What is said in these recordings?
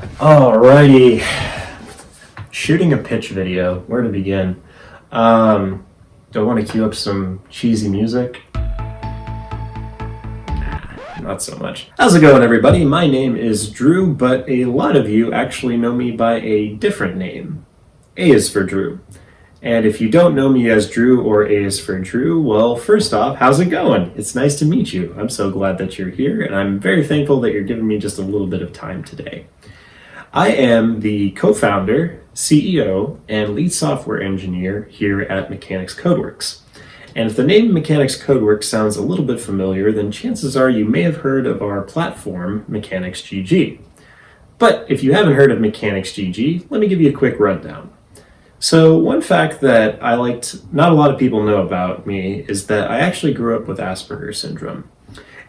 Alrighty, shooting a pitch video. Where to begin? Do I want to cue up some cheesy music? Not so much. How's it going, everybody? My name is Drew, but a lot of you actually know me by a different name, Ais4Drew. And if you don't know me as Drew or Ais4Drew, well, first off, how's it going? It's nice to meet you. I'm so glad that you're here, and I'm very thankful that you're giving me just a little bit of time today. I am the co-founder, CEO, and lead software engineer here at Mechanyx Codeworks. And if the name Mechanyx Codeworks sounds a little bit familiar, then chances are you may have heard of our platform, Mechanyx GG. But if you haven't heard of Mechanyx GG, let me give you a quick rundown. So one fact that not a lot of people know about me is that I actually grew up with Asperger's syndrome.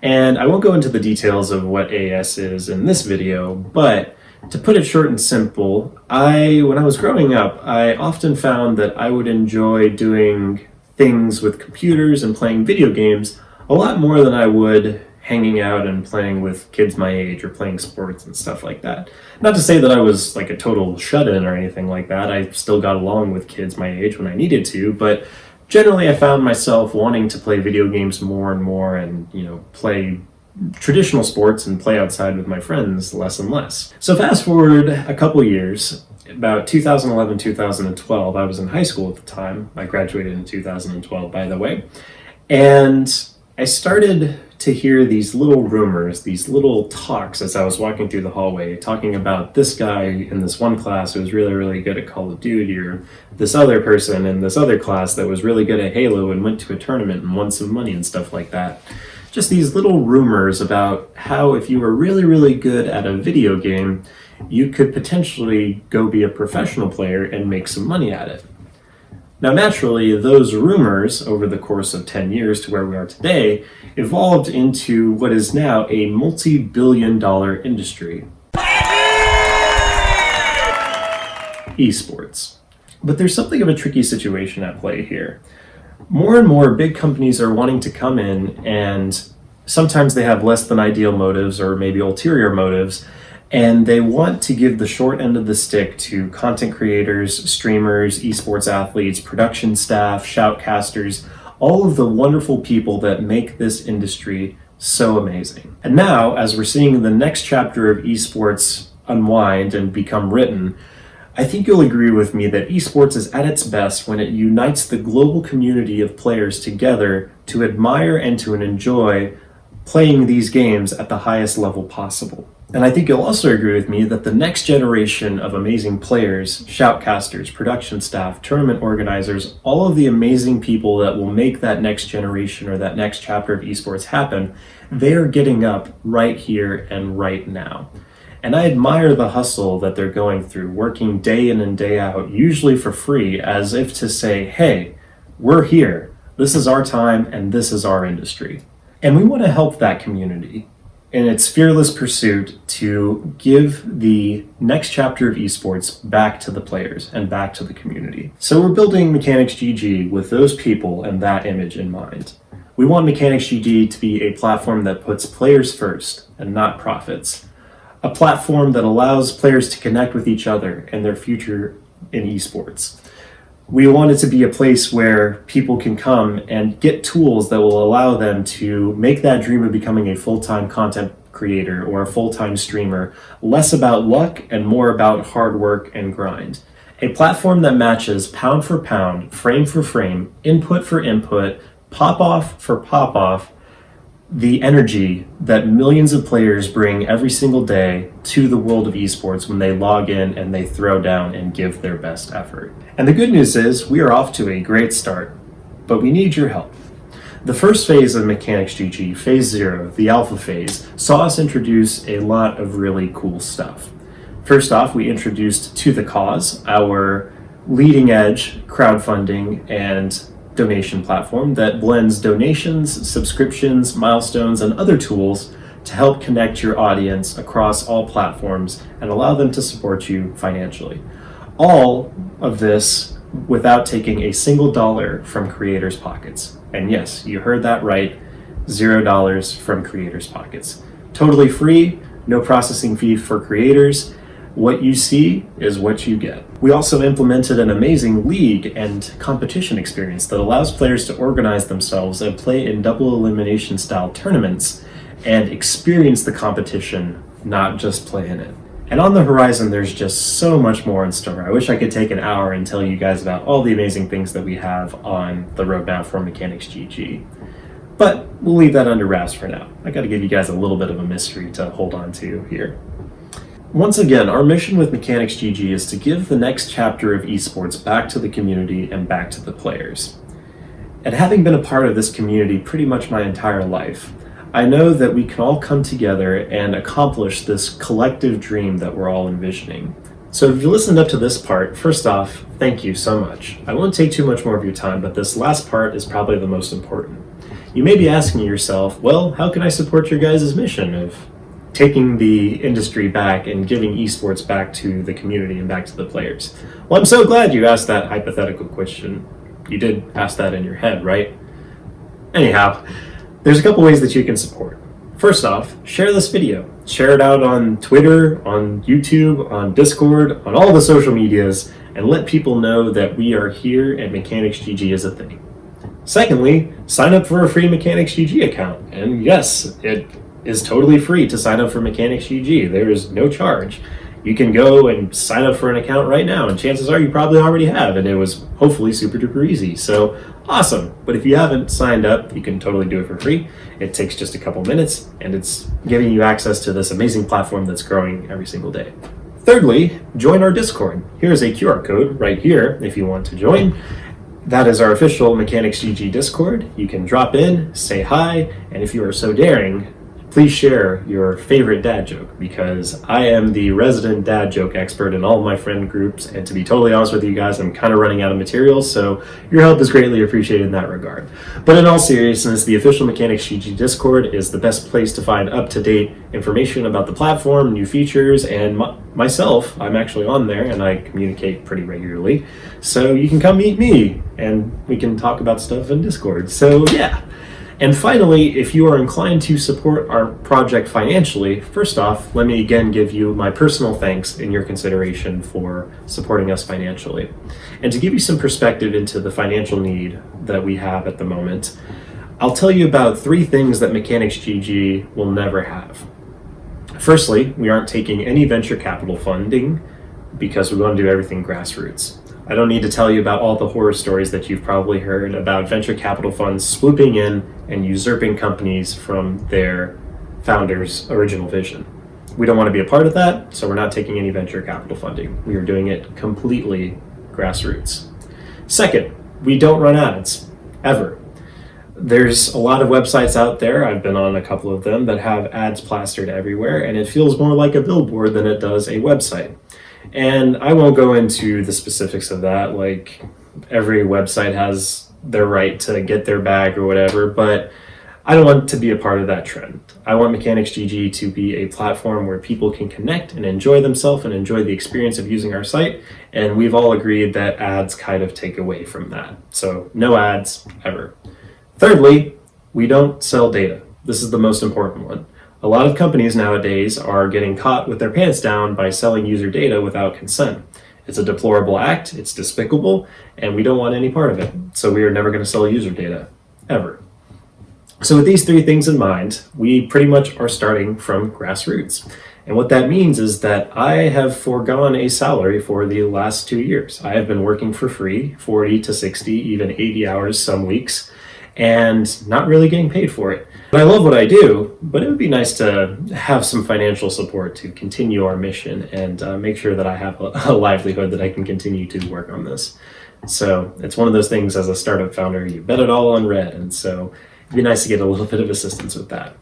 And I won't go into the details of what AS is in this video, but to put it short and simple, when I was growing up, I often found that I would enjoy doing things with computers and playing video games a lot more than I would hanging out and playing with kids my age or playing sports and stuff like that. Not to say that I was like a total shut-in or anything like that. I still got along with kids my age when I needed to, but generally I found myself wanting to play video games more and more and, play traditional sports and play outside with my friends less and less. So fast forward a couple years, about 2011, 2012, I was in high school at the time. I graduated in 2012, by the way. And I started to hear these little rumors, these little talks as I was walking through the hallway, talking about this guy in this one class who was really, really good at Call of Duty, or this other person in this other class that was really good at Halo and went to a tournament and won some money and stuff like that. Just these little rumors about how if you were really, really good at a video game, you could potentially go be a professional player and make some money at it. Now, naturally, those rumors over the course of 10 years to where we are today evolved into what is now a multi-billion-dollar industry. Esports. But there's something of a tricky situation at play here. More and more big companies are wanting to come in, and sometimes they have less than ideal motives or maybe ulterior motives, and they want to give the short end of the stick to content creators, streamers, esports athletes, production staff, shoutcasters, all of the wonderful people that make this industry so amazing. And now, as we're seeing the next chapter of esports unwind and become written, I think you'll agree with me that esports is at its best when it unites the global community of players together to admire and to enjoy playing these games at the highest level possible. And I think you'll also agree with me that the next generation of amazing players, shoutcasters, production staff, tournament organizers, all of the amazing people that will make that next generation or that next chapter of esports happen, they are getting up right here and right now. And I admire the hustle that they're going through, working day in and day out, usually for free, as if to say, hey, we're here, this is our time, and this is our industry. And we want to help that community in its fearless pursuit to give the next chapter of esports back to the players and back to the community. So we're building Mechanyx GG with those people and that image in mind. We want Mechanyx GG to be a platform that puts players first and not profits. A platform that allows players to connect with each other and their future in esports. We want it to be a place where people can come and get tools that will allow them to make that dream of becoming a full-time content creator or a full-time streamer less about luck and more about hard work and grind. A platform that matches pound for pound, frame for frame, input for input, pop-off for pop-off, the energy that millions of players bring every single day to the world of esports when they log in and they throw down and give their best effort. And the good news is we are off to a great start, but we need your help. The first phase of Mechanyx GG, phase 0, the alpha phase, saw us introduce a lot of really cool stuff. First off, we introduced To The Cause, our leading edge crowdfunding and donation platform that blends donations, subscriptions, milestones, and other tools to help connect your audience across all platforms and allow them to support you financially. All of this without taking a single dollar from creators' pockets. And yes, you heard that right, $0 from creators' pockets. Totally free, no processing fee for creators, What you see is what you get. We also implemented an amazing league and competition experience that allows players to organize themselves and play in double elimination style tournaments and experience the competition, not just play in it. And on the horizon, there's just so much more in store. I wish I could take an hour and tell you guys about all the amazing things that we have on the roadmap for Mechanyx GG. But we'll leave that under wraps for now. I gotta give you guys a little bit of a mystery to hold on to here. Once again, our mission with Mechanyx GG is to give the next chapter of esports back to the community and back to the players. And having been a part of this community pretty much my entire life, I know that we can all come together and accomplish this collective dream that we're all envisioning. So if you listened up to this part, first off, thank you so much. I won't take too much more of your time, but this last part is probably the most important. You may be asking yourself, well, how can I support your guys' mission of taking the industry back and giving esports back to the community and back to the players? Well, I'm so glad you asked that hypothetical question. You did ask that in your head, right? Anyhow, there's a couple ways that you can support. First off, share this video. Share it out on Twitter, on YouTube, on Discord, on all the social medias, and let people know that we are here and Mechanyx GG is a thing. Secondly, sign up for a free Mechanyx GG account. And yes, it is totally free to sign up for Mechanyx GG. There is no charge. You can go and sign up for an account right now, and chances are you probably already have, and it was hopefully super duper easy. So awesome. But if you haven't signed up, you can totally do it for free. It takes just a couple minutes, and it's giving you access to this amazing platform that's growing every single day. Thirdly, join our Discord. Here's a QR code right here if you want to join. That is our official Mechanyx GG Discord. You can drop in, say hi, and if you are so daring, please share your favorite dad joke, because I am the resident dad joke expert in all of my friend groups, and to be totally honest with you guys, I'm kind of running out of materials, so your help is greatly appreciated in that regard. But in all seriousness, the official Mechanyx GG Discord is the best place to find up-to-date information about the platform, new features, and myself. I'm actually on there, and I communicate pretty regularly, so you can come meet me, and we can talk about stuff in Discord. So yeah. And finally, if you are inclined to support our project financially, first off, let me again give you my personal thanks in your consideration for supporting us financially. And to give you some perspective into the financial need that we have at the moment, I'll tell you about 3 things that Mechanyx GG will never have. Firstly, we aren't taking any venture capital funding because we want to do everything grassroots. I don't need to tell you about all the horror stories that you've probably heard about venture capital funds swooping in and usurping companies from their founders' original vision. We don't want to be a part of that, so we're not taking any venture capital funding. We are doing it completely grassroots. Second, we don't run ads, ever. There's a lot of websites out there, I've been on a couple of them, that have ads plastered everywhere, and it feels more like a billboard than it does a website. And I won't go into the specifics of that, like every website has their right to get their bag or whatever, but I don't want to be a part of that trend. I want Mechanyx GG to be a platform where people can connect and enjoy themselves and enjoy the experience of using our site, and we've all agreed that ads kind of take away from that. So no ads, ever. Thirdly, we don't sell data. This is the most important one. A lot of companies nowadays are getting caught with their pants down by selling user data without consent. It's a deplorable act, it's despicable, and we don't want any part of it. So we are never going to sell user data, ever. So with these 3 things in mind, we pretty much are starting from grassroots. And what that means is that I have foregone a salary for the last 2 years. I have been working for free, 40 to 60, even 80 hours some weeks, and not really getting paid for it. And I love what I do, but it would be nice to have some financial support to continue our mission and make sure that I have a livelihood that I can continue to work on this. So it's one of those things, as a startup founder, you bet it all on red, and so it'd be nice to get a little bit of assistance with that.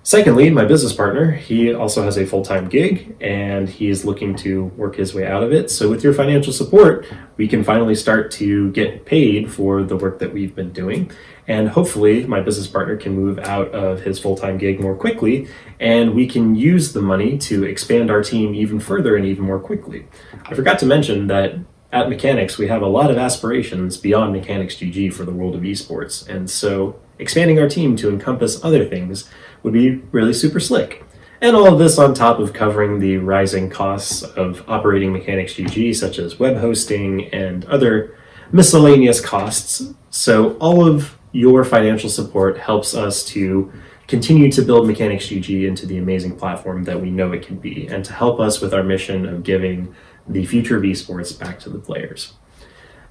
Secondly, my business partner, he also has a full-time gig, and he is looking to work his way out of it. So with your financial support, we can finally start to get paid for the work that we've been doing. And hopefully my business partner can move out of his full-time gig more quickly, and we can use the money to expand our team even further and even more quickly. I forgot to mention that at Mechanyx, we have a lot of aspirations beyond Mechanyx GG for the world of esports. And so expanding our team to encompass other things would be really super slick. And all of this on top of covering the rising costs of operating Mechanyx GG, such as web hosting and other miscellaneous costs. So all of your financial support helps us to continue to build Mechanyx GG into the amazing platform that we know it can be, and to help us with our mission of giving the future of esports back to the players.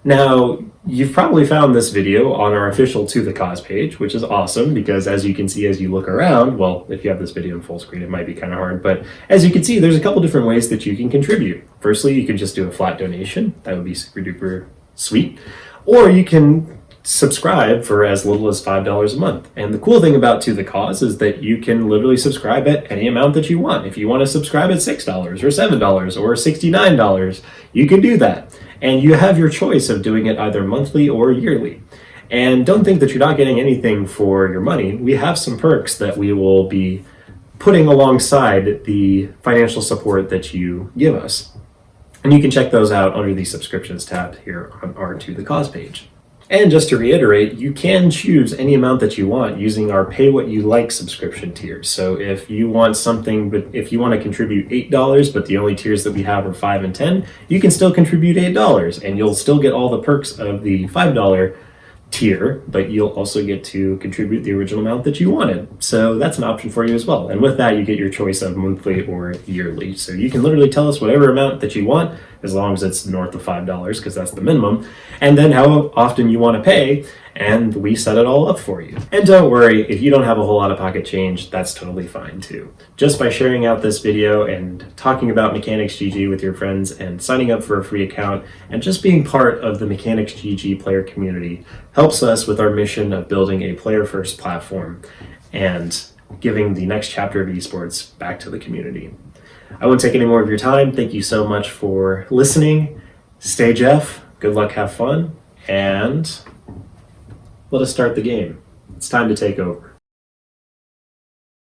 Now, you've probably found this video on our official To The Cause page, which is awesome because as you can see as you look around, well, if you have this video in full screen, it might be kind of hard, but as you can see, there's a couple different ways that you can contribute. Firstly, you can just do a flat donation. That would be super duper sweet. Or you can subscribe for as little as $5 a month. And the cool thing about To The Cause is that you can literally subscribe at any amount that you want. If you want to subscribe at $6 or $7 or $69, you can do that. And you have your choice of doing it either monthly or yearly. And don't think that you're not getting anything for your money. We have some perks that we will be putting alongside the financial support that you give us. And you can check those out under the subscriptions tab here on our To The Cause page. And just to reiterate, you can choose any amount that you want using our pay what you like subscription tiers. So if you want something, but if you want to contribute $8, but the only tiers that we have are $5 and $10, you can still contribute $8 and you'll still get all the perks of the $5 tier, but you'll also get to contribute the original amount that you wanted. So that's an option for you as well. And with that, you get your choice of monthly or yearly. So you can literally tell us whatever amount that you want, as long as it's north of $5, because that's the minimum, and then how often you want to pay, and we set it all up for you. And don't worry, if you don't have a whole lot of pocket change, that's totally fine too. Just by sharing out this video and talking about Mechanyx GG with your friends and signing up for a free account and just being part of the Mechanyx GG player community helps us with our mission of building a player-first platform and giving the next chapter of esports back to the community. I won't take any more of your time. Thank you so much for listening. Stay Jeff, good luck, have fun, and let us start the game. It's time to take over.